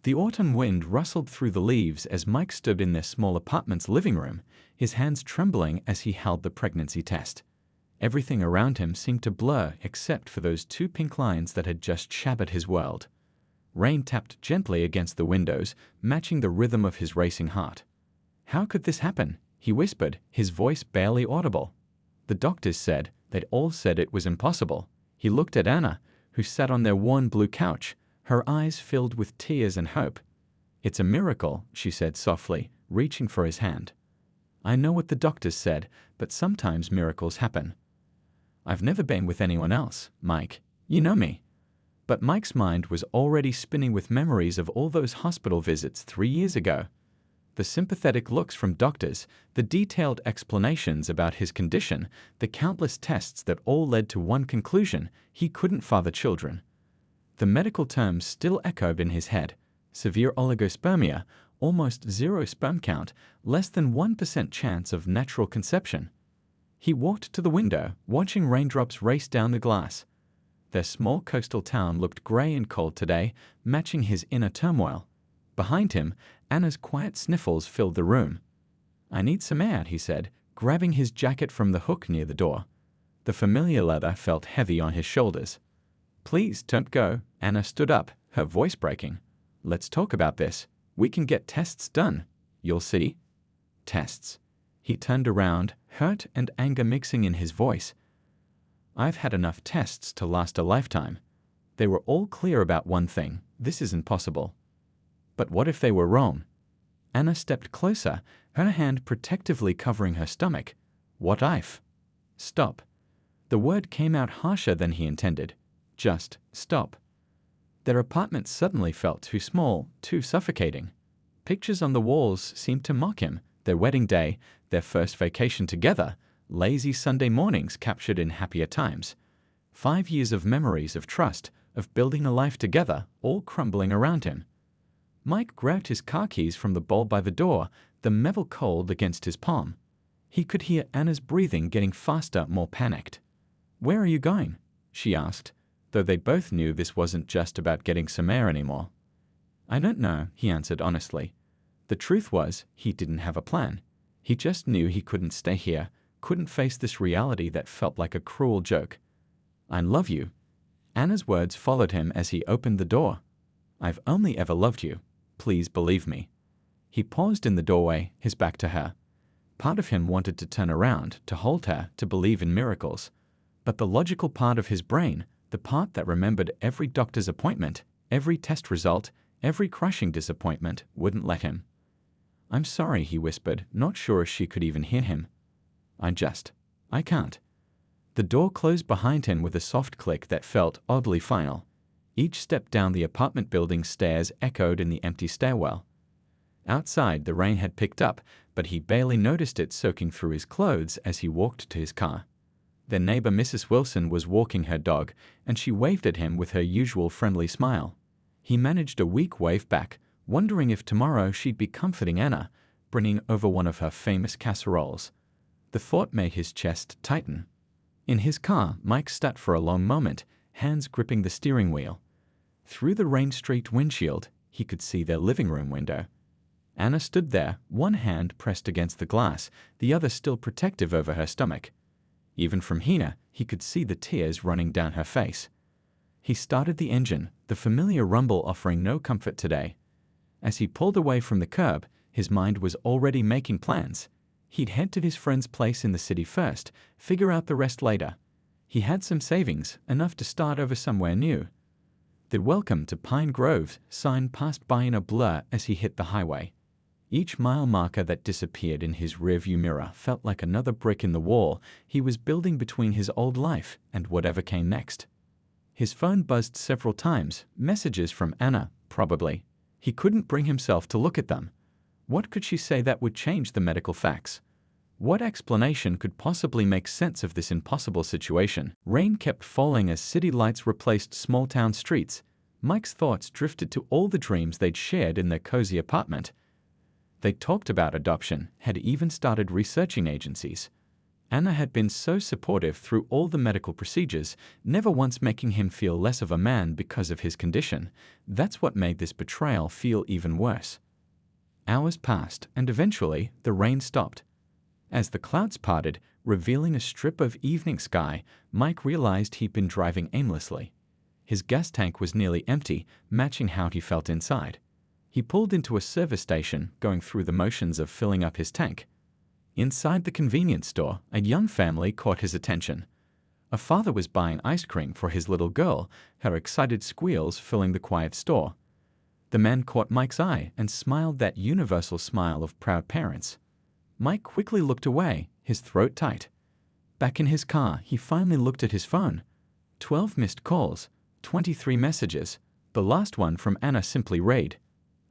The autumn wind rustled through the leaves as Mike stood in their small apartment's living room, his hands trembling as he held the pregnancy test. Everything around him seemed to blur except for those two pink lines that had just shattered his world. Rain tapped gently against the windows, matching the rhythm of his racing heart. "How could this happen?" he whispered, his voice barely audible. "The doctors said, they'd all said it was impossible." He looked at Anna, who sat on their worn blue couch, her eyes filled with tears and hope. "It's a miracle," she said softly, reaching for his hand. "I know what the doctors said, but sometimes miracles happen." "I've never been with anyone else, Mike. You know me." But Mike's mind was already spinning with memories of all those hospital visits 3 years ago. The sympathetic looks from doctors, the detailed explanations about his condition, the countless tests that all led to one conclusion: he couldn't father children. The medical terms still echoed in his head: severe oligospermia, almost zero sperm count, less than 1% chance of natural conception. He walked to the window, watching raindrops race down the glass. Their small coastal town looked gray and cold today, matching his inner turmoil. Behind him, Anna's quiet sniffles filled the room. "I need some air," he said, grabbing his jacket from the hook near the door. The familiar leather felt heavy on his shoulders. "Please don't go." Anna stood up, her voice breaking. "Let's talk about this. We can get tests done. You'll see." Tests. He turned around, hurt and anger mixing in his voice. "I've had enough tests to last a lifetime. They were all clear about one thing: this isn't possible." "But what if they were wrong?" Anna stepped closer, her hand protectively covering her stomach. "What if?" "Stop." The word came out harsher than he intended. Just stop. Their apartment suddenly felt too small, too suffocating. Pictures on the walls seemed to mock him: their wedding day, their first vacation together, lazy Sunday mornings captured in happier times. 5 years of memories of trust, of building a life together, all crumbling around him. Mike grabbed his car keys from the bowl by the door, the metal cold against his palm. He could hear Anna's breathing getting faster, more panicked. "Where are you going?" she asked, though they both knew this wasn't just about getting some air anymore. "I don't know," he answered honestly. The truth was, he didn't have a plan. He just knew he couldn't stay here, couldn't face this reality that felt like a cruel joke. "I love you." Anna's words followed him as he opened the door. "I've only ever loved you. Please believe me." He paused in the doorway, his back to her. Part of him wanted to turn around, to hold her, to believe in miracles. But the logical part of his brain, the part that remembered every doctor's appointment, every test result, every crushing disappointment, wouldn't let him. "I'm sorry," he whispered, not sure if she could even hear him. I can't." The door closed behind him with a soft click that felt oddly final. Each step down the apartment building's stairs echoed in the empty stairwell. Outside, the rain had picked up, but he barely noticed it soaking through his clothes as he walked to his car. Their neighbor Mrs. Wilson was walking her dog, and she waved at him with her usual friendly smile. He managed a weak wave back, wondering if tomorrow she'd be comforting Anna, bringing over one of her famous casseroles. The thought made his chest tighten. In his car, Mike sat for a long moment, hands gripping the steering wheel. Through the rain-streaked windshield, he could see their living room window. Anna stood there, one hand pressed against the glass, the other still protective over her stomach. Even from here, he could see the tears running down her face. He started the engine, the familiar rumble offering no comfort today. As he pulled away from the curb, his mind was already making plans. He'd head to his friend's place in the city first, figure out the rest later. He had some savings, enough to start over somewhere new. The "Welcome to Pine Grove" sign passed by in a blur as he hit the highway. Each mile marker that disappeared in his rearview mirror felt like another brick in the wall he was building between his old life and whatever came next. His phone buzzed several times, messages from Anna, probably. He couldn't bring himself to look at them. What could she say that would change the medical facts? What explanation could possibly make sense of this impossible situation? Rain kept falling as city lights replaced small-town streets. Mike's thoughts drifted to all the dreams they'd shared in their cozy apartment. They talked about adoption, had even started researching agencies. Anna had been so supportive through all the medical procedures, never once making him feel less of a man because of his condition. That's what made this betrayal feel even worse. Hours passed, and eventually the rain stopped. As the clouds parted, revealing a strip of evening sky, Mike realized he'd been driving aimlessly. His gas tank was nearly empty, matching how he felt inside. He pulled into a service station, going through the motions of filling up his tank. Inside the convenience store, a young family caught his attention. A father was buying ice cream for his little girl, her excited squeals filling the quiet store. The man caught Mike's eye and smiled that universal smile of proud parents. Mike quickly looked away, his throat tight. Back in his car, he finally looked at his phone. 12 missed calls, 23 messages. The last one from Anna simply read,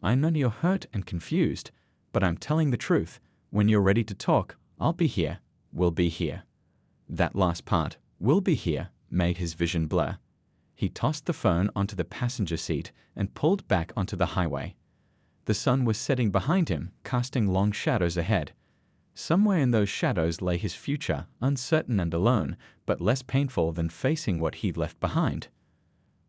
"I know you're hurt and confused, but I'm telling the truth. When you're ready to talk, I'll be here. We'll be here." That last part, "will be here," made his vision blur. He tossed the phone onto the passenger seat and pulled back onto the highway. The sun was setting behind him, casting long shadows ahead. Somewhere in those shadows lay his future, uncertain and alone, but less painful than facing what he'd left behind.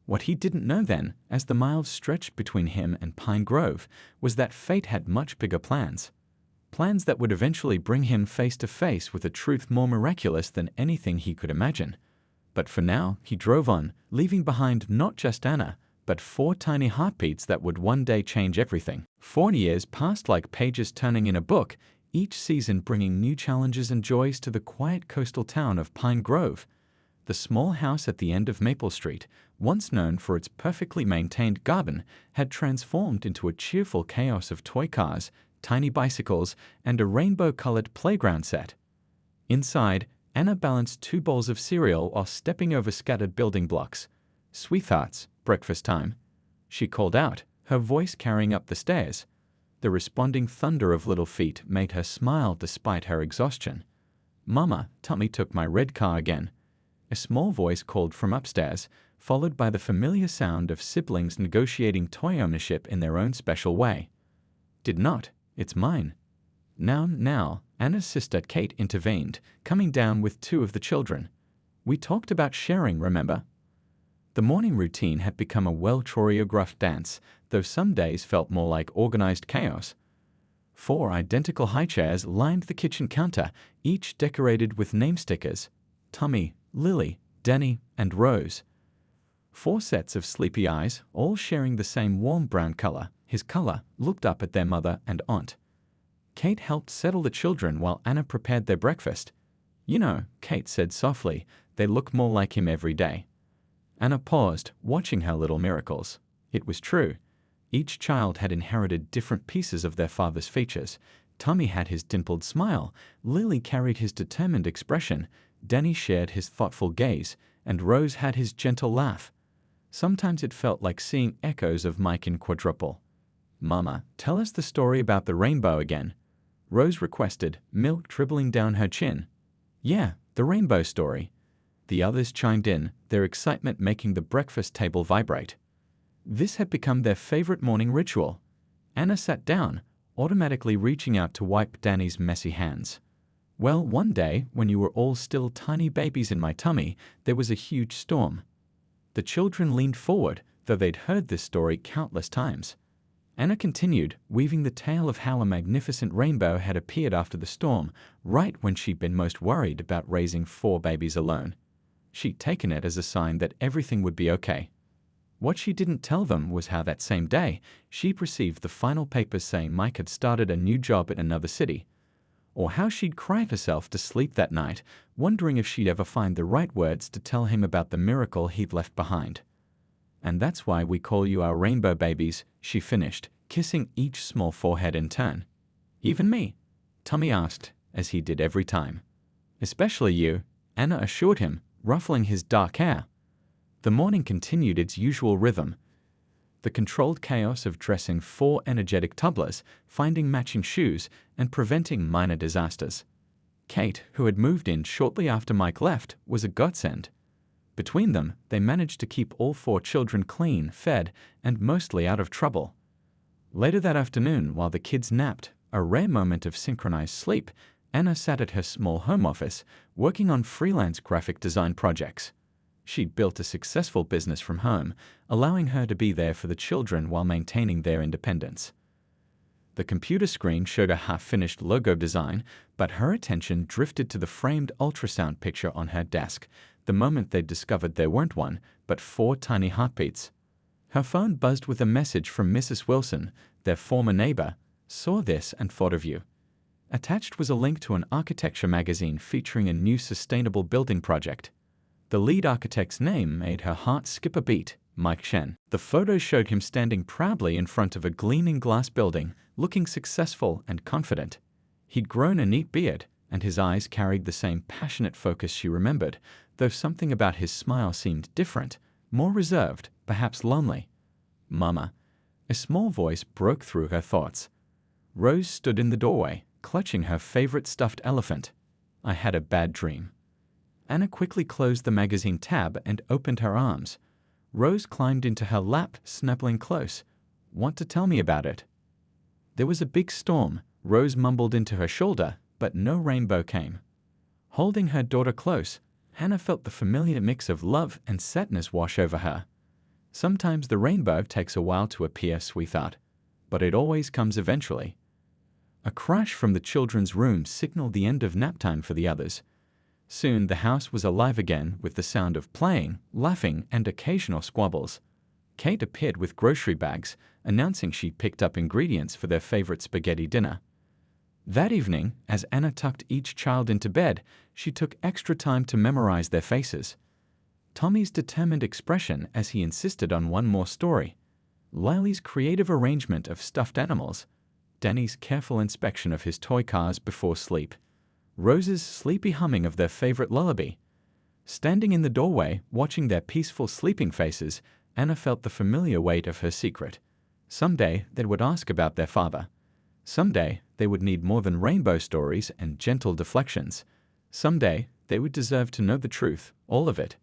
What he didn't know then, as the miles stretched between him and Pine Grove, was that fate had much bigger plans. Plans that would eventually bring him face to face with a truth more miraculous than anything he could imagine. But for now, he drove on, leaving behind not just Anna, but 4 tiny heartbeats that would one day change everything. 4 years passed like pages turning in a book, each season bringing new challenges and joys to the quiet coastal town of Pine Grove. The small house at the end of Maple Street, once known for its perfectly maintained garden, had transformed into a cheerful chaos of toy cars, tiny bicycles, and a rainbow-colored playground set. Inside, Anna balanced 2 bowls of cereal while stepping over scattered building blocks. "Sweethearts, breakfast time," she called out, her voice carrying up the stairs. The responding thunder of little feet made her smile despite her exhaustion. "Mama, Tommy took my red car again," a small voice called from upstairs, followed by the familiar sound of siblings negotiating toy ownership in their own special way. "Did not. It's mine." Now, Anna's sister Kate intervened, coming down with 2 of the children. "We talked about sharing, remember?" The morning routine had become a well-choreographed dance, though some days felt more like organized chaos. 4 identical high chairs lined the kitchen counter, each decorated with name stickers: Tommy, Lily, Denny, and Rose. 4 sets of sleepy eyes, all sharing the same warm brown color, his color, looked up at their mother and aunt. Kate helped settle the children while Anna prepared their breakfast. "You know," Kate said softly, "they look more like him every day." Anna paused, watching her little miracles. It was true. Each child had inherited different pieces of their father's features. Tommy had his dimpled smile, Lily carried his determined expression, Denny shared his thoughtful gaze, and Rose had his gentle laugh. Sometimes it felt like seeing echoes of Mike in Quadruple. "Mama, tell us the story about the rainbow again," Rose requested, milk dribbling down her chin. "Yeah, the rainbow story." The others chimed in, their excitement making the breakfast table vibrate. This had become their favorite morning ritual. Anna sat down, automatically reaching out to wipe Danny's messy hands. "Well, one day, when you were all still tiny babies in my tummy, there was a huge storm." The children leaned forward, though they'd heard this story countless times. Anna continued, weaving the tale of how a magnificent rainbow had appeared after the storm, right when she'd been most worried about raising 4 babies alone. She'd taken it as a sign that everything would be okay. What she didn't tell them was how that same day, she'd received the final papers saying Mike had started a new job in another city. Or how she'd cried herself to sleep that night, wondering if she'd ever find the right words to tell him about the miracle he'd left behind. "And that's why we call you our rainbow babies," she finished, kissing each small forehead in turn. "Even me?" Tommy asked, as he did every time. "Especially you," Anna assured him, ruffling his dark hair. The morning continued its usual rhythm. The controlled chaos of dressing 4 energetic toddlers, finding matching shoes, and preventing minor disasters. Kate, who had moved in shortly after Mike left, was a godsend. Between them, they managed to keep all 4 children clean, fed, and mostly out of trouble. Later that afternoon, while the kids napped, a rare moment of synchronized sleep, Anna sat at her small home office, working on freelance graphic design projects. She'd built a successful business from home, allowing her to be there for the children while maintaining their independence. The computer screen showed a half-finished logo design, but her attention drifted to the framed ultrasound picture on her desk the moment they discovered there weren't one, but 4 tiny heartbeats. Her phone buzzed with a message from Mrs. Wilson, their former neighbor. "Saw this and thought of you." Attached was a link to an architecture magazine featuring a new sustainable building project. The lead architect's name made her heart skip a beat, Mike Shen. The photo showed him standing proudly in front of a gleaming glass building, looking successful and confident. He'd grown a neat beard, and his eyes carried the same passionate focus she remembered, though something about his smile seemed different, more reserved, perhaps lonely. "Mama." A small voice broke through her thoughts. Rose stood in the doorway, clutching her favorite stuffed elephant. "I had a bad dream." Anna quickly closed the magazine tab and opened her arms. Rose climbed into her lap, snuggling close. "Want to tell me about it?" "There was a big storm," Rose mumbled into her shoulder, but no rainbow came. Holding her daughter close, Hannah felt the familiar mix of love and sadness wash over her. "Sometimes the rainbow takes a while to appear," sweetheart, "but it always comes eventually." A crash from the children's room signaled the end of nap time for the others. Soon the house was alive again with the sound of playing, laughing, and occasional squabbles. Kate appeared with grocery bags, announcing she'd picked up ingredients for their favorite spaghetti dinner. That evening, as Anna tucked each child into bed, she took extra time to memorize their faces. Tommy's determined expression as he insisted on one more story, Lily's creative arrangement of stuffed animals, Danny's careful inspection of his toy cars before sleep, Rose's sleepy humming of their favorite lullaby. Standing in the doorway, watching their peaceful sleeping faces, Anna felt the familiar weight of her secret. Someday they would ask about their father. Someday they would need more than rainbow stories and gentle deflections. Someday they would deserve to know the truth, all of it.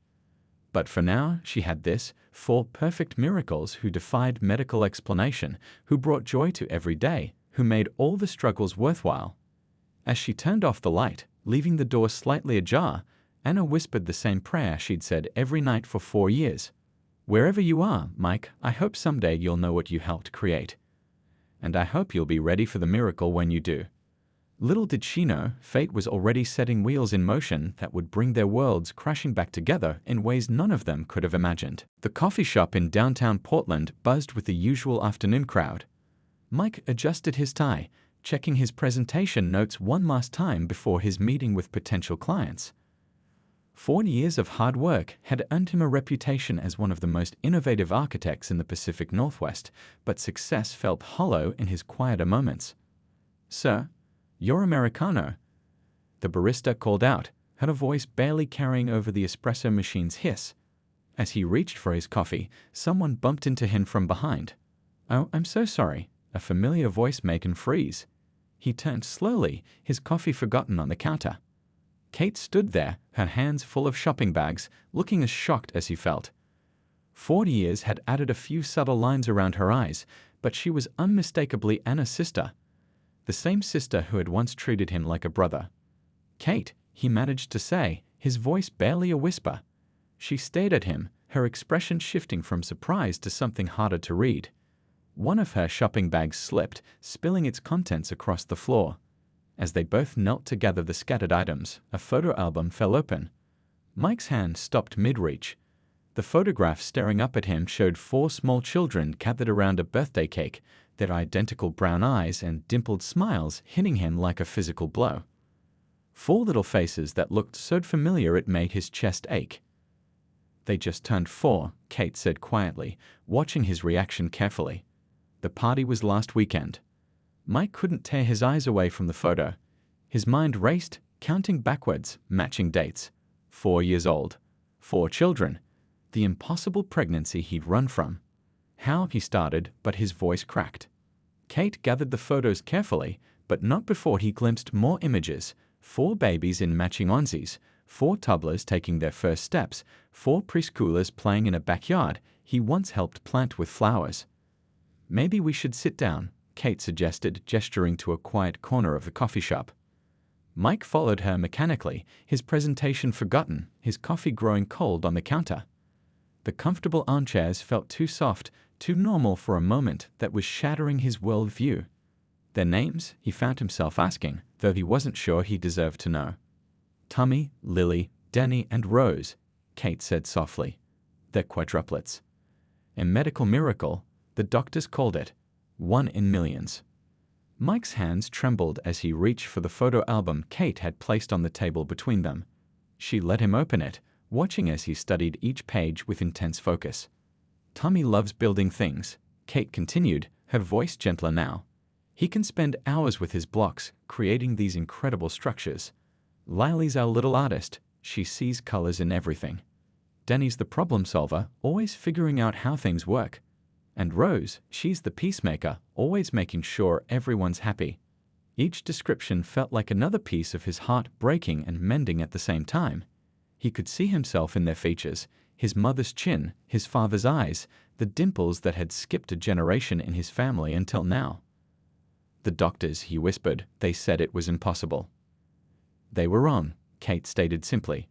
But for now, she had this, 4 perfect miracles who defied medical explanation, who brought joy to every day, who made all the struggles worthwhile. As she turned off the light, leaving the door slightly ajar, Anna whispered the same prayer she'd said every night for 4 years. "Wherever you are, Mike, I hope someday you'll know what you helped create. And I hope you'll be ready for the miracle when you do." Little did she know, fate was already setting wheels in motion that would bring their worlds crashing back together in ways none of them could have imagined. The coffee shop in downtown Portland buzzed with the usual afternoon crowd. Mike adjusted his tie, checking his presentation notes one last time before his meeting with potential clients. 40 years of hard work had earned him a reputation as one of the most innovative architects in the Pacific Northwest, but success felt hollow in his quieter moments. "Sir, your Americano," the barista called out, her voice barely carrying over the espresso machine's hiss. As he reached for his coffee, someone bumped into him from behind. "Oh, I'm so sorry," a familiar voice made him freeze. He turned slowly, his coffee forgotten on the counter. Kate stood there, her hands full of shopping bags, looking as shocked as he felt. 40 years had added a few subtle lines around her eyes, but she was unmistakably Anna's sister. The same sister who had once treated him like a brother. "Kate," he managed to say, his voice barely a whisper. She stared at him, her expression shifting from surprise to something harder to read. One of her shopping bags slipped, spilling its contents across the floor. As they both knelt to gather the scattered items, a photo album fell open. Mike's hand stopped mid-reach. The photograph staring up at him showed 4 small children gathered around a birthday cake, their identical brown eyes and dimpled smiles hitting him like a physical blow. 4 little faces that looked so familiar it made his chest ache. "They just turned 4, Kate said quietly, watching his reaction carefully. "The party was last weekend." Mike couldn't tear his eyes away from the photo. His mind raced, counting backwards, matching dates. 4 years old. 4 children. The impossible pregnancy he'd run from. "How," he started, but his voice cracked. Kate gathered the photos carefully, but not before he glimpsed more images. 4 babies in matching onesies, 4 toddlers taking their first steps, 4 preschoolers playing in a backyard he once helped plant with flowers. "Maybe we should sit down," Kate suggested, gesturing to a quiet corner of the coffee shop. Mike followed her mechanically, his presentation forgotten, his coffee growing cold on the counter. The comfortable armchairs felt too soft, too normal for a moment that was shattering his worldview. Their names, he found himself asking, though he wasn't sure he deserved to know. Tommy, Lily, Danny, and Rose, Kate said softly. They're quadruplets. A medical miracle, the doctors called it. 1 in millions. Mike's hands trembled as he reached for the photo album Kate had placed on the table between them. She let him open it, watching as he studied each page with intense focus. Tommy loves building things, Kate continued, her voice gentler now. He can spend hours with his blocks, creating these incredible structures. Lily's our little artist, she sees colors in everything. Danny's the problem solver, always figuring out how things work. And Rose, she's the peacemaker, always making sure everyone's happy. Each description felt like another piece of his heart breaking and mending at the same time. He could see himself in their features, his mother's chin, his father's eyes, the dimples that had skipped a generation in his family until now. The doctors, he whispered, they said it was impossible. They were wrong, Kate stated simply.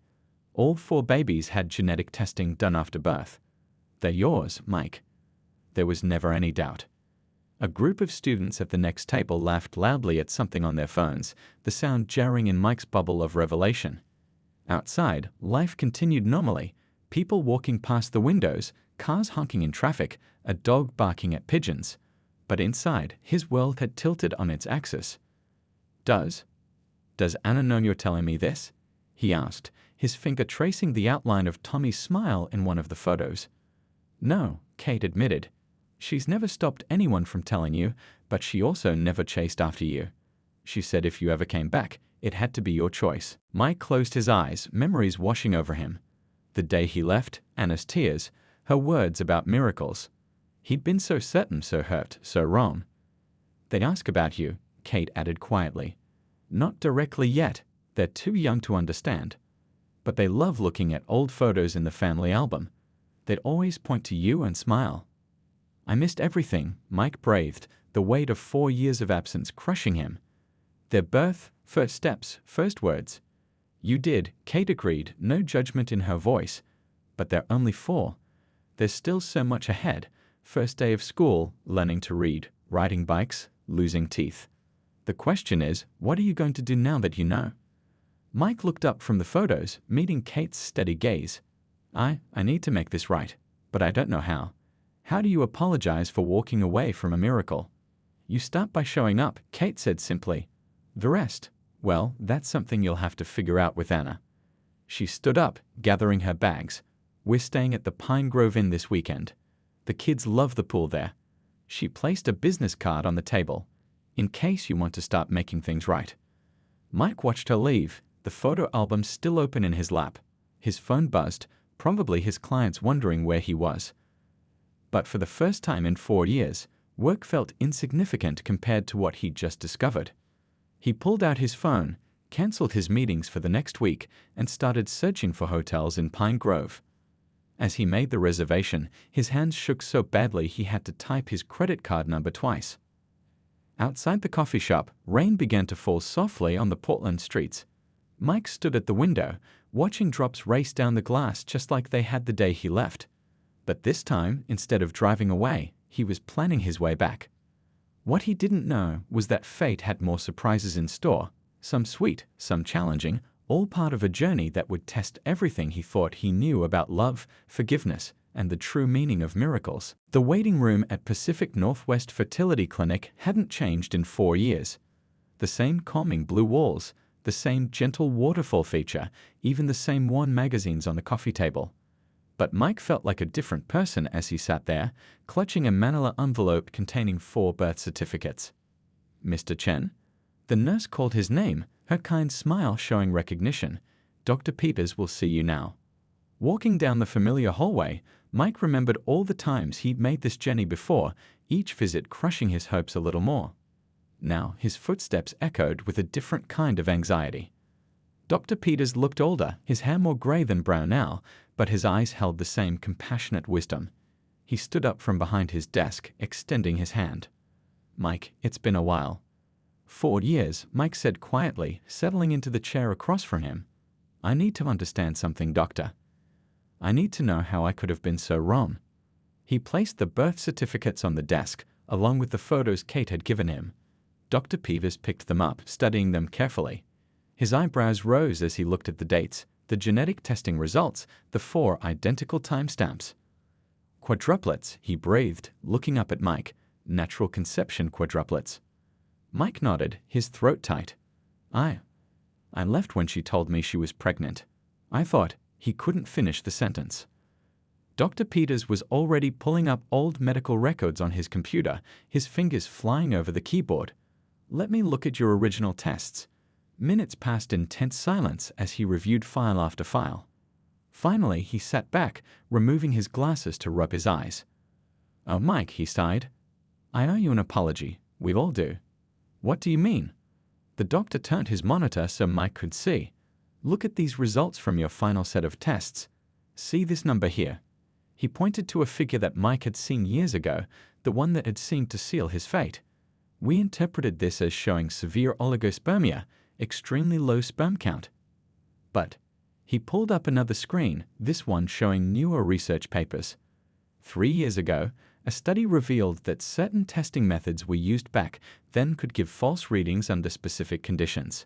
All 4 babies had genetic testing done after birth. They're yours, Mike. There was never any doubt. A group of students at the next table laughed loudly at something on their phones, the sound jarring in Mike's bubble of revelation. Outside, life continued normally, people walking past the windows, cars honking in traffic, a dog barking at pigeons. But inside, his world had tilted on its axis. Does Anna know you're telling me this? He asked, his finger tracing the outline of Tommy's smile in one of the photos. No, Kate admitted. She's never stopped anyone from telling you, but she also never chased after you. She said if you ever came back, it had to be your choice. Mike closed his eyes, memories washing over him. The day he left, Anna's tears, her words about miracles. He'd been so certain, so hurt, so wrong. They ask about you, Kate added quietly. Not directly yet, they're too young to understand. But they love looking at old photos in the family album. They'd always point to you and smile. I missed everything, Mike breathed, the weight of 4 years of absence crushing him. Their birth, first steps, first words. You did, Kate agreed, no judgment in her voice. But they're only 4. There's still so much ahead. First day of school, learning to read, riding bikes, losing teeth. The question is, what are you going to do now that you know? Mike looked up from the photos, meeting Kate's steady gaze. I need to make this right, but I don't know how. How do you apologize for walking away from a miracle? You start by showing up, Kate said simply. The rest, well, that's something you'll have to figure out with Anna. She stood up, gathering her bags. We're staying at the Pine Grove Inn this weekend. The kids love the pool there. She placed a business card on the table, in case you want to start making things right. Mike watched her leave, the photo album still open in his lap. His phone buzzed, probably his clients wondering where he was. But for the first time in 4 years, work felt insignificant compared to what he'd just discovered. He pulled out his phone, canceled his meetings for the next week, and started searching for hotels in Pine Grove. As he made the reservation, his hands shook so badly he had to type his credit card number twice. Outside the coffee shop, rain began to fall softly on the Portland streets. Mike stood at the window, watching drops race down the glass just like they had the day he left. But this time, instead of driving away, he was planning his way back. What he didn't know was that fate had more surprises in store, some sweet, some challenging, all part of a journey that would test everything he thought he knew about love, forgiveness, and the true meaning of miracles. The waiting room at Pacific Northwest Fertility Clinic hadn't changed in 4 years. The same calming blue walls, the same gentle waterfall feature, even the same worn magazines on the coffee table. But Mike felt like a different person as he sat there, clutching a manila envelope containing 4 birth certificates. Mr. Chen? The nurse called his name, her kind smile showing recognition. Dr. Peters will see you now. Walking down the familiar hallway, Mike remembered all the times he'd made this journey before, each visit crushing his hopes a little more. Now his footsteps echoed with a different kind of anxiety. Dr. Peters looked older, his hair more gray than brown now, but his eyes held the same compassionate wisdom. He stood up from behind his desk, extending his hand. Mike, it's been a while. 4 years, Mike said quietly, settling into the chair across from him. I need to understand something, doctor. I need to know how I could have been so wrong. He placed the birth certificates on the desk, along with the photos Kate had given him. Dr. Peeves picked them up, studying them carefully. His eyebrows rose as he looked at the dates, the genetic testing results, the 4 identical timestamps. Quadruplets, he breathed, looking up at Mike. Natural conception quadruplets. Mike nodded, his throat tight. I left when she told me she was pregnant. I thought. He couldn't finish the sentence. Dr. Peters was already pulling up old medical records on his computer, his fingers flying over the keyboard. Let me look at your original tests. Minutes passed in tense silence as he reviewed file after file. Finally, he sat back, removing his glasses to rub his eyes. Oh, Mike, he sighed. I owe you an apology. We all do. What do you mean? The doctor turned his monitor so Mike could see. Look at these results from your final set of tests. See this number here. He pointed to a figure that Mike had seen years ago, the one that had seemed to seal his fate. We interpreted this as showing severe oligospermia, extremely low sperm count. But he pulled up another screen, this one showing newer research papers. 3 years ago, a study revealed that certain testing methods we used back then could give false readings under specific conditions.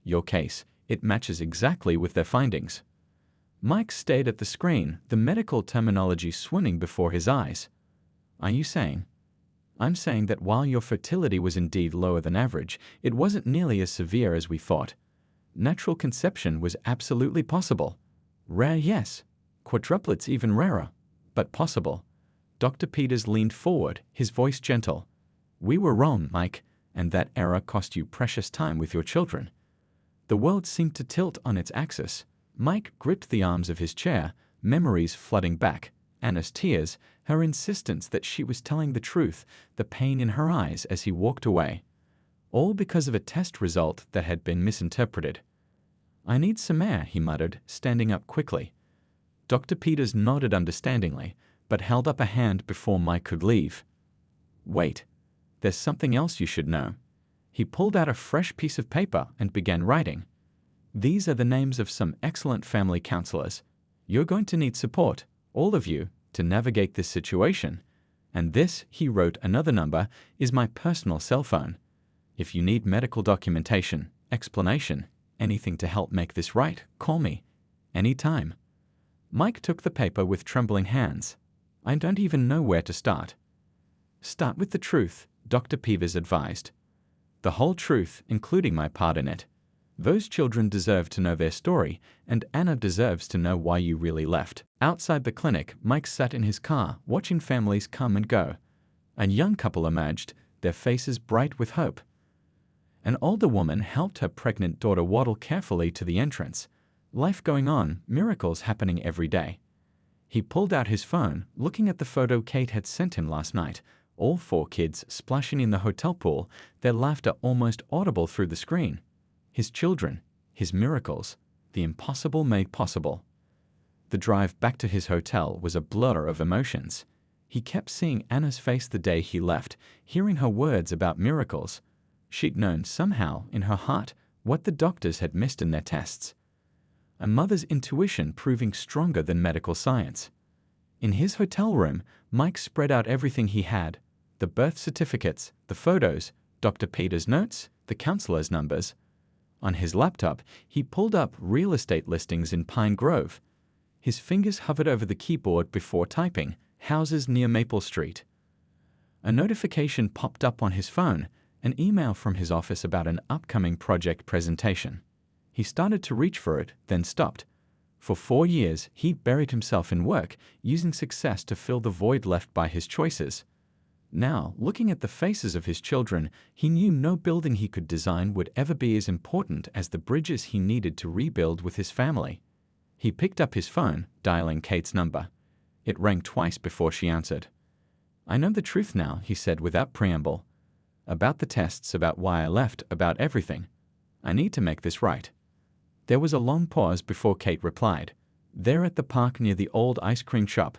Your case, it matches exactly with their findings. Mike stared at the screen, the medical terminology swimming before his eyes. Are you saying? I'm saying that while your fertility was indeed lower than average, it wasn't nearly as severe as we thought. Natural conception was absolutely possible. Rare, yes. Quadruplets even rarer. But possible. Dr. Peters leaned forward, his voice gentle. We were wrong, Mike, and that error cost you precious time with your children. The world seemed to tilt on its axis. Mike gripped the arms of his chair, memories flooding back. Anna's tears, her insistence that she was telling the truth, the pain in her eyes as he walked away. All because of a test result that had been misinterpreted. I need some air, he muttered, standing up quickly. Dr. Peters nodded understandingly, but held up a hand before Mike could leave. Wait, there's something else you should know. He pulled out a fresh piece of paper and began writing. These are the names of some excellent family counselors. You're going to need support, all of you, to navigate this situation. And this, he wrote another number, is my personal cell phone. If you need medical documentation, explanation, anything to help make this right, call me. Anytime. Mike took the paper with trembling hands. I don't even know where to start. Start with the truth, Dr. Peeves advised. The whole truth, including my part in it. Those children deserve to know their story, and Anna deserves to know why you really left. Outside the clinic, Mike sat in his car, watching families come and go. A young couple emerged, their faces bright with hope. An older woman helped her pregnant daughter waddle carefully to the entrance. Life going on, miracles happening every day. He pulled out his phone, looking at the photo Kate had sent him last night. All 4 kids splashing in the hotel pool, their laughter almost audible through the screen. His children, his miracles, the impossible made possible. The drive back to his hotel was a blur of emotions. He kept seeing Anna's face the day he left, hearing her words about miracles. She'd known somehow, in her heart, what the doctors had missed in their tests. A mother's intuition proving stronger than medical science. In his hotel room, Mike spread out everything he had. The birth certificates, the photos, Dr. Peters' notes, the counselor's numbers. On his laptop, he pulled up real estate listings in Pine Grove. His fingers hovered over the keyboard before typing, houses near Maple Street. A notification popped up on his phone, an email from his office about an upcoming project presentation. He started to reach for it, then stopped. For 4 years, he'd buried himself in work, using success to fill the void left by his choices. Now, looking at the faces of his children, he knew no building he could design would ever be as important as the bridges he needed to rebuild with his family. He picked up his phone, dialing Kate's number. It rang twice before she answered. I know the truth now, he said without preamble. About the tests, about why I left, about everything. I need to make this right. There was a long pause before Kate replied. There at the park near the old ice cream shop.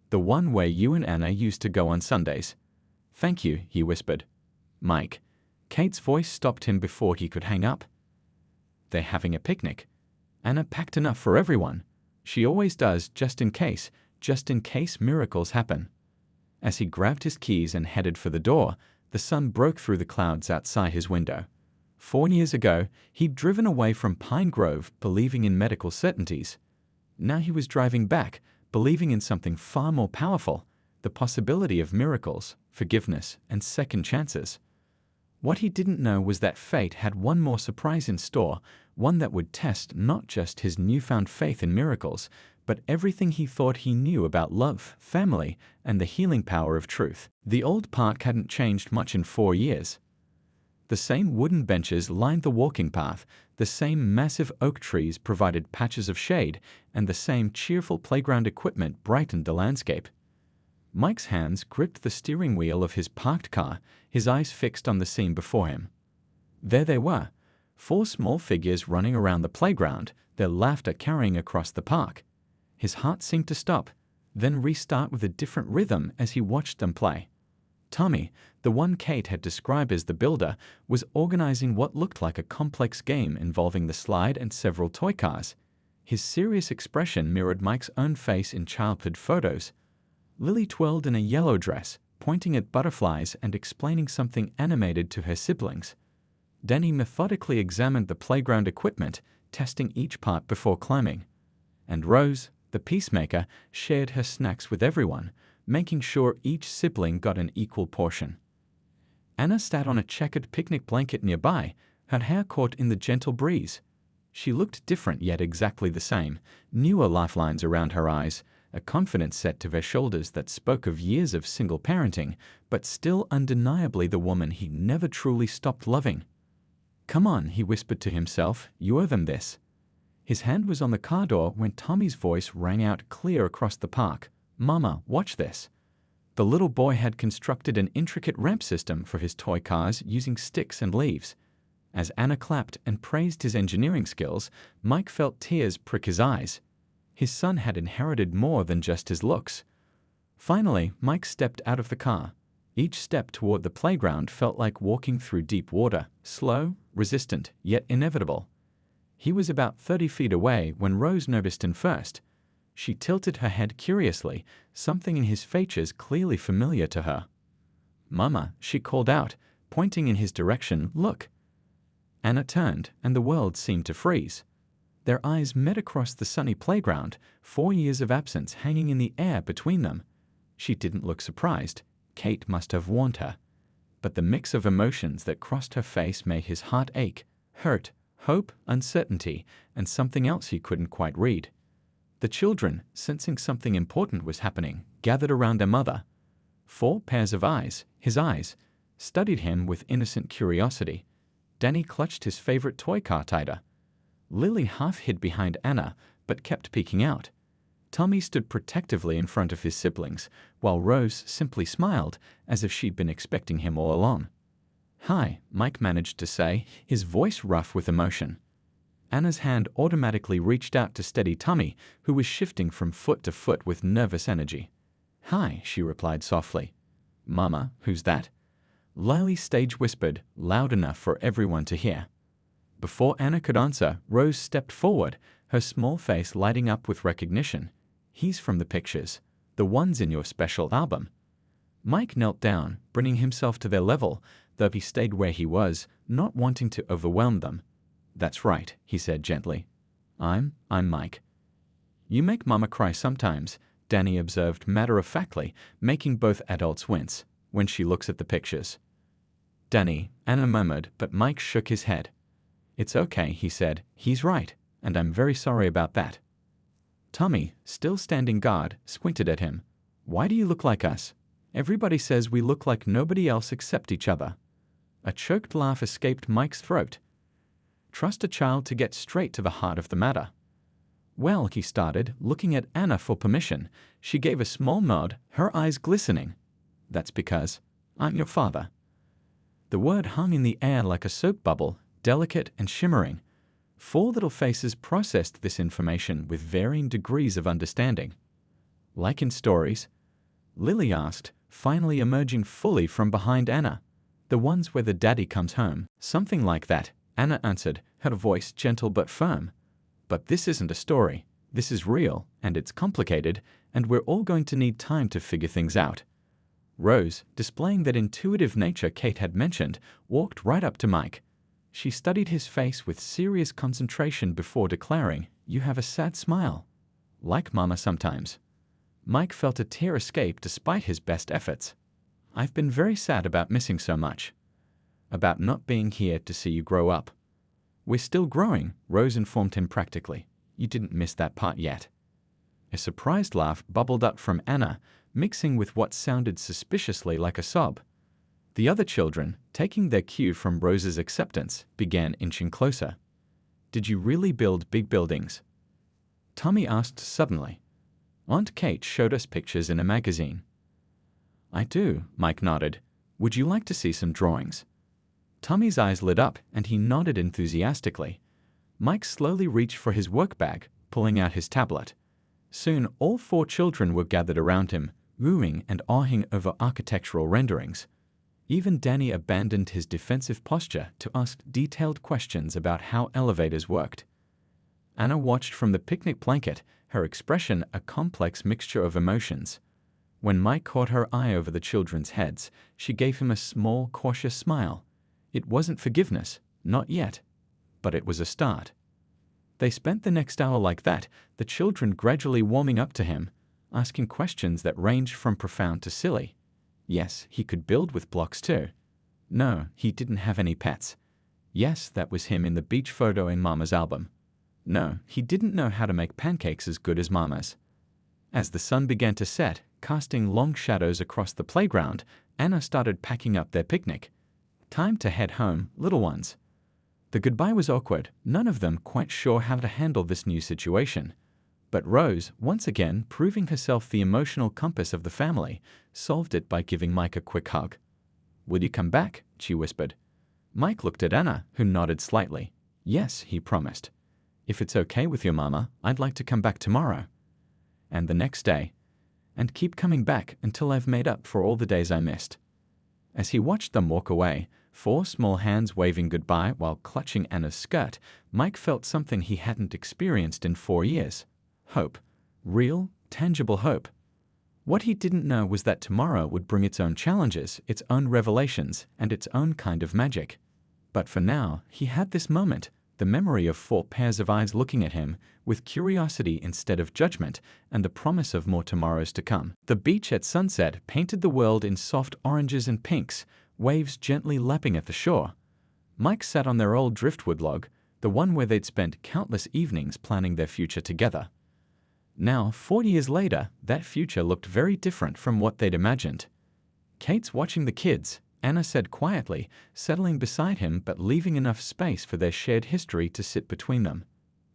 The one where you and Anna used to go on Sundays. Thank you, he whispered. Mike, Kate's voice stopped him before he could hang up. "They're having a picnic. Anna packed enough for everyone. She always does, just in case miracles happen." As he grabbed his keys and headed for the door, the sun broke through the clouds outside his window. 4 years ago, he'd driven away from Pine Grove believing in medical certainties. Now he was driving back, believing in something far more powerful, the possibility of miracles, forgiveness, and second chances. What he didn't know was that fate had one more surprise in store, one that would test not just his newfound faith in miracles, but everything he thought he knew about love, family, and the healing power of truth. The old park hadn't changed much in 4 years. The same wooden benches lined the walking path, the same massive oak trees provided patches of shade, and the same cheerful playground equipment brightened the landscape. Mike's hands gripped the steering wheel of his parked car, his eyes fixed on the scene before him. There they were, 4 small figures running around the playground, their laughter carrying across the park. His heart seemed to stop, then restart with a different rhythm as he watched them play. Tommy, the one Kate had described as the builder, was organizing what looked like a complex game involving the slide and several toy cars. His serious expression mirrored Mike's own face in childhood photos. Lily twirled in a yellow dress, pointing at butterflies and explaining something animated to her siblings. Danny methodically examined the playground equipment, testing each part before climbing. And Rose, the peacemaker, shared her snacks with everyone, making sure each sibling got an equal portion. Anna sat on a checkered picnic blanket nearby, her hair caught in the gentle breeze. She looked different yet exactly the same, newer lifelines around her eyes, a confidence set to her shoulders that spoke of years of single parenting, but still undeniably the woman he never truly stopped loving. "Come on," he whispered to himself, "you owe them this." His hand was on the car door when Tommy's voice rang out clear across the park. "Mama, watch this." The little boy had constructed an intricate ramp system for his toy cars using sticks and leaves. As Anna clapped and praised his engineering skills, Mike felt tears prick his eyes. His son had inherited more than just his looks. Finally, Mike stepped out of the car. Each step toward the playground felt like walking through deep water, slow, resistant, yet inevitable. He was about 30 feet away when Rose noticed him first. She tilted her head curiously, something in his features clearly familiar to her. "Mama," she called out, pointing in his direction, "look." Anna turned, and the world seemed to freeze. Their eyes met across the sunny playground, 4 years of absence hanging in the air between them. She didn't look surprised. Kate must have warned her. But the mix of emotions that crossed her face made his heart ache, hurt, hope, uncertainty, and something else he couldn't quite read. The children, sensing something important was happening, gathered around their mother. 4 pairs of eyes, his eyes, studied him with innocent curiosity. Danny clutched his favorite toy car tighter. Lily half hid behind Anna, but kept peeking out. Tommy stood protectively in front of his siblings, while Rose simply smiled, as if she'd been expecting him all along. "Hi," Mike managed to say, his voice rough with emotion. Anna's hand automatically reached out to steady Tommy, who was shifting from foot to foot with nervous energy. "Hi," she replied softly. "Mama, who's that?" Lily stage whispered, loud enough for everyone to hear. Before Anna could answer, Rose stepped forward, her small face lighting up with recognition. "He's from the pictures, the ones in your special album." Mike knelt down, bringing himself to their level, though he stayed where he was, not wanting to overwhelm them. "That's right," he said gently. I'm Mike." "You make Mama cry sometimes," Danny observed matter-of-factly, making both adults wince, "when she looks at the pictures." "Danny," Anna murmured, but Mike shook his head. "It's okay," he said. "He's right, and I'm very sorry about that." Tommy, still standing guard, squinted at him. "Why do you look like us? Everybody says we look like nobody else except each other." A choked laugh escaped Mike's throat. Trust a child to get straight to the heart of the matter. "Well," he started, looking at Anna for permission. She gave a small nod, her eyes glistening. "That's because I'm your father." The word hung in the air like a soap bubble, delicate and shimmering. 4 little faces processed this information with varying degrees of understanding. "Like in stories?" Lily asked, finally emerging fully from behind Anna. The ones where the daddy comes home, something like that, Anna answered, her voice gentle but firm. But this isn't a story. This is real, and it's complicated, and we're all going to need time to figure things out. Rose, displaying that intuitive nature Kate had mentioned, walked right up to Mike. She studied his face with serious concentration before declaring, "You have a sad smile. Like Mama sometimes." Mike felt a tear escape despite his best efforts. "I've been very sad about missing so much. About not being here to see you grow up." "We're still growing," Rose informed him practically. "You didn't miss that part yet." A surprised laugh bubbled up from Anna, mixing with what sounded suspiciously like a sob. The other children, taking their cue from Rose's acceptance, began inching closer. "Did you really build big buildings?" Tommy asked suddenly. "Aunt Kate showed us pictures in a magazine." "I do," Mike nodded. "Would you like to see some drawings?" Tommy's eyes lit up, and he nodded enthusiastically. Mike slowly reached for his work bag, pulling out his tablet. Soon all 4 children were gathered around him, wooing and awing over architectural renderings. Even Danny abandoned his defensive posture to ask detailed questions about how elevators worked. Anna watched from the picnic blanket, her expression a complex mixture of emotions. When Mike caught her eye over the children's heads, she gave him a small, cautious smile. It wasn't forgiveness, not yet, but it was a start. They spent the next hour like that, the children gradually warming up to him, asking questions that ranged from profound to silly. Yes, he could build with blocks too. No, he didn't have any pets. Yes, that was him in the beach photo in Mama's album. No, he didn't know how to make pancakes as good as Mama's. As the sun began to set, casting long shadows across the playground, Anna started packing up their picnic. "Time to head home, little ones." The goodbye was awkward, none of them quite sure how to handle this new situation. But Rose, once again proving herself the emotional compass of the family, solved it by giving Mike a quick hug. "Will you come back?" she whispered. Mike looked at Anna, who nodded slightly. "Yes," he promised. "If it's okay with your mama, I'd like to come back tomorrow. And the next day. And keep coming back until I've made up for all the days I missed." As he watched them walk away, 4 small hands waving goodbye while clutching Anna's skirt, Mike felt something he hadn't experienced in 4 years. Hope. Real, tangible hope. What he didn't know was that tomorrow would bring its own challenges, its own revelations, and its own kind of magic. But for now, he had this moment, the memory of 4 pairs of eyes looking at him, with curiosity instead of judgment, and the promise of more tomorrows to come. The beach at sunset painted the world in soft oranges and pinks, waves gently lapping at the shore. Mike sat on their old driftwood log, the one where they'd spent countless evenings planning their future together. Now, 40 years later, that future looked very different from what they'd imagined. "Kate's watching the kids," Anna said quietly, settling beside him but leaving enough space for their shared history to sit between them.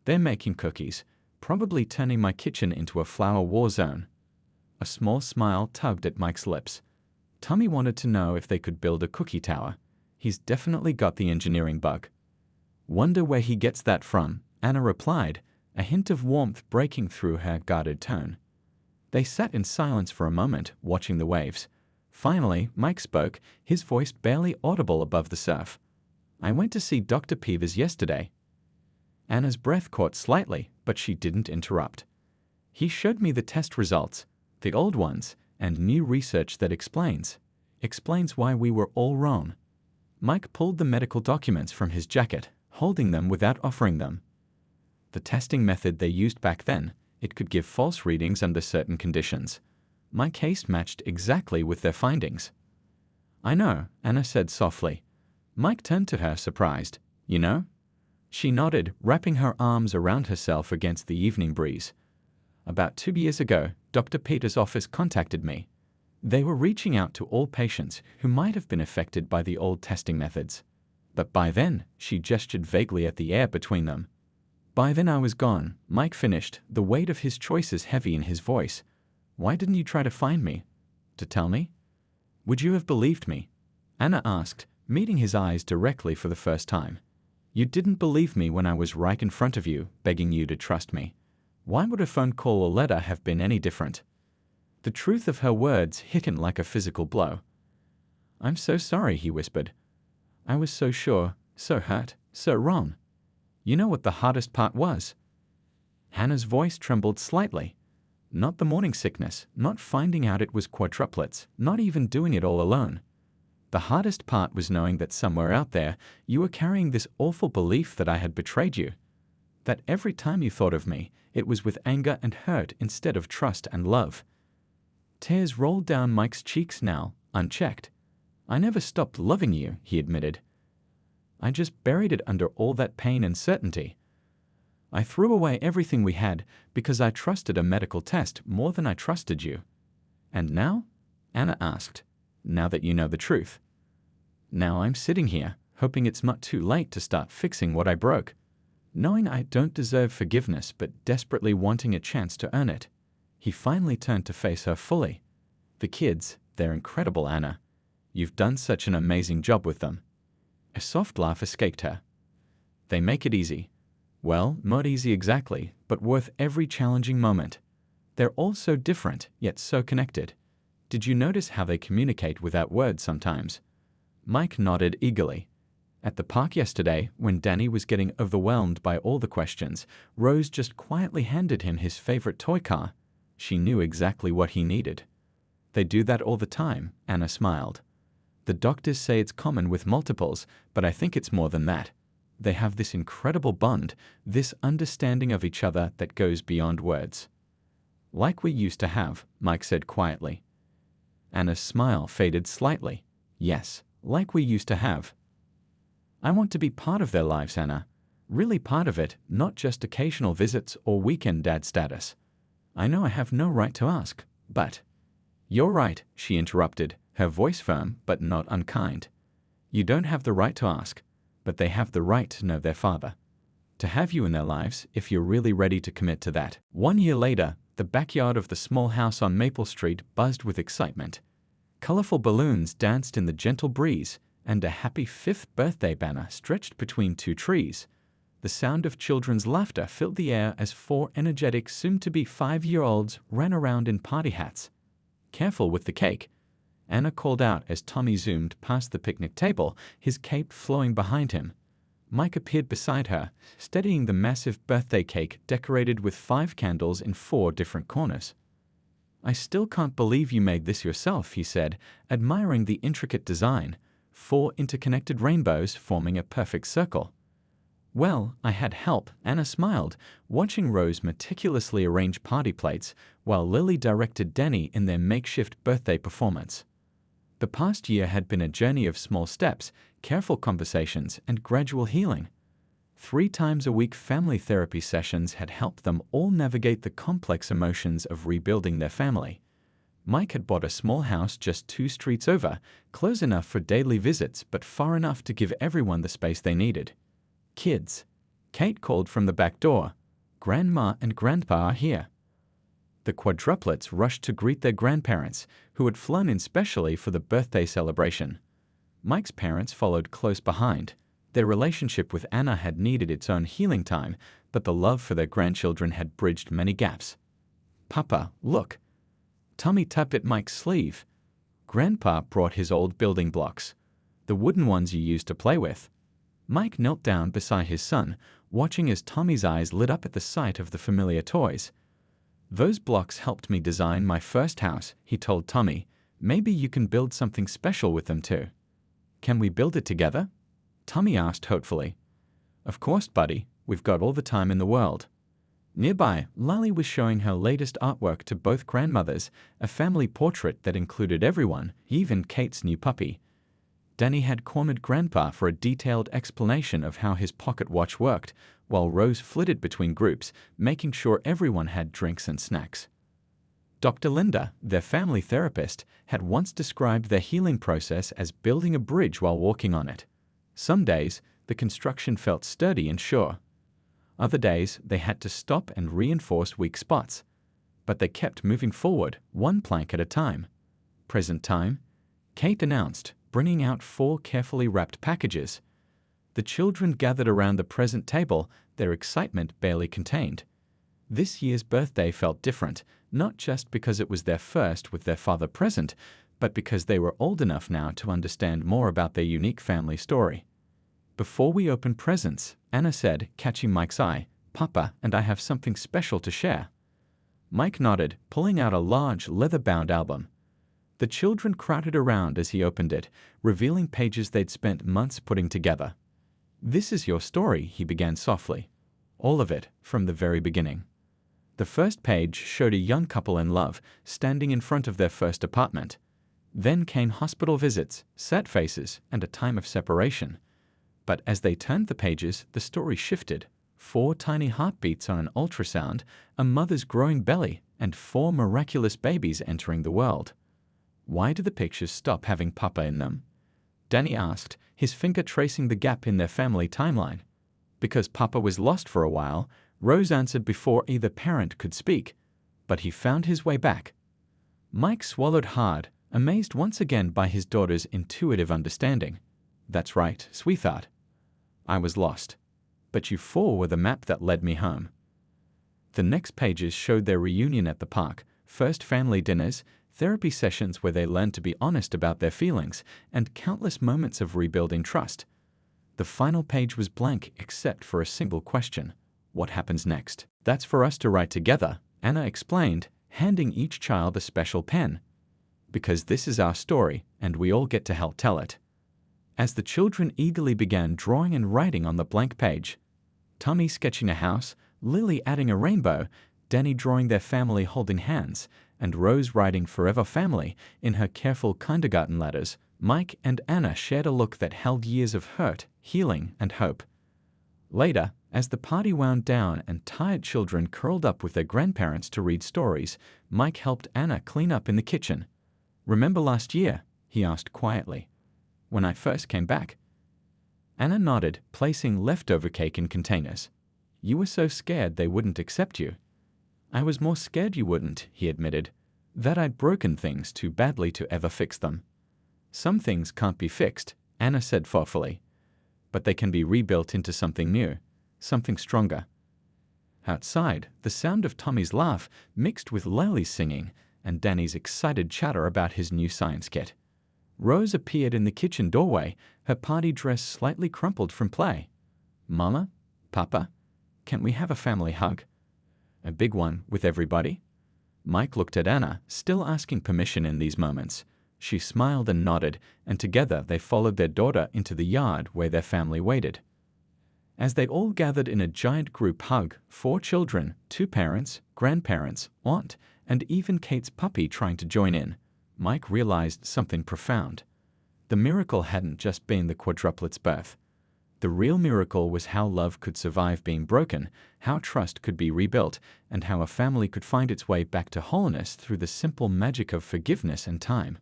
"They're making cookies, probably turning my kitchen into a flower war zone." A small smile tugged at Mike's lips. Tommy wanted to know if they could build a cookie tower. He's definitely got the engineering bug. "Wonder where he gets that from," Anna replied, a hint of warmth breaking through her guarded tone. They sat in silence for a moment, watching the waves. Finally, Mike spoke, his voice barely audible above the surf. "I went to see Dr. Peevers yesterday." Anna's breath caught slightly, but she didn't interrupt. "He showed me the test results, the old ones, and new research that explains why we were all wrong." Mike pulled the medical documents from his jacket, holding them without offering them. "The testing method they used back then, it could give false readings under certain conditions. My case matched exactly with their findings." "I know," Anna said softly. Mike turned to her, surprised. "You know?" She nodded, wrapping her arms around herself against the evening breeze. "About 2 years ago, Dr. Peter's office contacted me. They were reaching out to all patients who might have been affected by the old testing methods. But by then," she gestured vaguely at the air between them. "By then I was gone," Mike finished, the weight of his choices heavy in his voice. "Why didn't you try to find me? To tell me? Would you have believed me?" Anna asked, meeting his eyes directly for the first time. "You didn't believe me when I was right in front of you, begging you to trust me. Why would a phone call or letter have been any different?" The truth of her words hit him like a physical blow. "I'm so sorry," he whispered. "I was so sure, so hurt, so wrong. You know what the hardest part was?" Hannah's voice trembled slightly. Not the morning sickness, not finding out it was quadruplets, not even doing it all alone. The hardest part was knowing that somewhere out there you were carrying this awful belief that I had betrayed you. That every time you thought of me, it was with anger and hurt instead of trust and love. Tears rolled down Mike's cheeks now, unchecked. "I never stopped loving you," he admitted. "I just buried it under all that pain and certainty. I threw away everything we had because I trusted a medical test more than I trusted you." "And now?" Anna asked. "Now that you know the truth." "Now I'm sitting here, hoping it's not too late to start fixing what I broke. Knowing I don't deserve forgiveness but desperately wanting a chance to earn it." He finally turned to face her fully. "The kids, they're incredible, Anna. You've done such an amazing job with them." A soft laugh escaped her. "They make it easy." "Well, not easy exactly, but worth every challenging moment. They're all so different, yet so connected. Did you notice how they communicate without words sometimes?" Mike nodded eagerly. At the park yesterday, when Danny was getting overwhelmed by all the questions, Rose just quietly handed him his favorite toy car. She knew exactly what he needed. "They do that all the time," Anna smiled. "The doctors say it's common with multiples, but I think it's more than that. They have this incredible bond, this understanding of each other that goes beyond words." "Like we used to have," Mike said quietly. Anna's smile faded slightly. "Yes, like we used to have." "I want to be part of their lives, Anna. Really part of it, not just occasional visits or weekend dad status. I know I have no right to ask, but—" "You're right," she interrupted, her voice firm but not unkind. "You don't have the right to ask, but they have the right to know their father. To have you in their lives if you're really ready to commit to that." 1 year later, the backyard of the small house on Maple Street buzzed with excitement. Colorful balloons danced in the gentle breeze, and a happy 5th birthday banner stretched between 2 trees. The sound of children's laughter filled the air as 4 energetic soon-to-be 5-year-olds ran around in party hats. "Careful with the cake," Anna called out as Tommy zoomed past the picnic table, his cape flowing behind him. Mike appeared beside her, steadying the massive birthday cake decorated with 5 candles in 4 different corners. "I still can't believe you made this yourself," he said, admiring the intricate design, 4 interconnected rainbows forming a perfect circle. "Well, I had help," Anna smiled, watching Rose meticulously arrange party plates while Lily directed Danny in their makeshift birthday performance. The past year had been a journey of small steps, careful conversations, and gradual healing. 3 times a week family therapy sessions had helped them all navigate the complex emotions of rebuilding their family. Mike had bought a small house just 2 streets over, close enough for daily visits but far enough to give everyone the space they needed. "Kids," Kate called from the back door. "Grandma and Grandpa are here." The quadruplets rushed to greet their grandparents, who had flown in specially for the birthday celebration. Mike's parents followed close behind. Their relationship with Anna had needed its own healing time, but the love for their grandchildren had bridged many gaps. "Papa, look." Tommy tapped at Mike's sleeve. Grandpa brought his old building blocks, the wooden ones you used to play with. Mike knelt down beside his son, watching as Tommy's eyes lit up at the sight of the familiar toys. "Those blocks helped me design my first house," he told Tommy. "Maybe you can build something special with them too." "Can we build it together?" Tommy asked hopefully. "Of course, buddy. We've got all the time in the world." Nearby, Lally was showing her latest artwork to both grandmothers, a family portrait that included everyone, even Kate's new puppy. Danny had cornered Grandpa for a detailed explanation of how his pocket watch worked, while Rose flitted between groups, making sure everyone had drinks and snacks. Dr. Linda, their family therapist, had once described their healing process as building a bridge while walking on it. Some days, the construction felt sturdy and sure. Other days, they had to stop and reinforce weak spots. But they kept moving forward, 1 plank at a time. "Present time," Kate announced, bringing out 4 carefully wrapped packages. The children gathered around the present table, their excitement barely contained. This year's birthday felt different, not just because it was their first with their father present, but because they were old enough now to understand more about their unique family story. Before we open presents, Anna said, catching Mike's eye, "Papa and I have something special to share." Mike nodded, pulling out a large, leather-bound album. The children crowded around as he opened it, revealing pages they'd spent months putting together. "This is your story," he began softly. "All of it, from the very beginning." The first page showed a young couple in love, standing in front of their first apartment. Then came hospital visits, sad faces, and a time of separation. But as they turned the pages, the story shifted. 4 tiny heartbeats on an ultrasound, a mother's growing belly, and 4 miraculous babies entering the world. "Why do the pictures stop having Papa in them?" Danny asked, his finger tracing the gap in their family timeline. "Because Papa was lost for a while," Rose answered before either parent could speak. "But he found his way back." Mike swallowed hard, amazed once again by his daughter's intuitive understanding. "That's right, sweetheart. I was lost. But you 4 were the map that led me home." The next pages showed their reunion at the park, first family dinners, therapy sessions where they learned to be honest about their feelings, and countless moments of rebuilding trust. The final page was blank except for a single question: what happens next? "That's for us to write together," Anna explained, handing each child a special pen. "Because this is our story, and we all get to help tell it." As the children eagerly began drawing and writing on the blank page, Tommy sketching a house, Lily adding a rainbow, Danny drawing their family holding hands, and Rose writing "Forever Family" in her careful kindergarten letters, Mike and Anna shared a look that held years of hurt, healing, and hope. Later, as the party wound down and tired children curled up with their grandparents to read stories, Mike helped Anna clean up in the kitchen. "Remember last year?" he asked quietly. "When I first came back?" Anna nodded, placing leftover cake in containers. "You were so scared they wouldn't accept you." "I was more scared you wouldn't," he admitted. "That I'd broken things too badly to ever fix them." "Some things can't be fixed," Anna said thoughtfully. "But they can be rebuilt into something new, something stronger." Outside, the sound of Tommy's laugh mixed with Lily's singing and Danny's excited chatter about his new science kit. Rose appeared in the kitchen doorway, her party dress slightly crumpled from play. "Mama? Papa? Can't we have a family hug? A big one with everybody?" Mike looked at Anna, still asking permission in these moments. She smiled and nodded, and together they followed their daughter into the yard where their family waited. As they all gathered in a giant group hug, 4 children, 2 parents, grandparents, aunt, and even Kate's puppy trying to join in, Mike realized something profound. The miracle hadn't just been the quadruplets' birth. The real miracle was how love could survive being broken, how trust could be rebuilt, and how a family could find its way back to wholeness through the simple magic of forgiveness and time.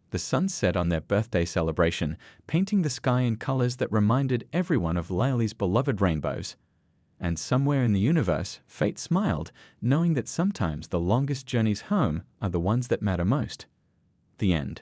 The sun set on their birthday celebration, painting the sky in colors that reminded everyone of Lily's beloved rainbows. And somewhere in the universe, fate smiled, knowing that sometimes the longest journeys home are the ones that matter most. The end.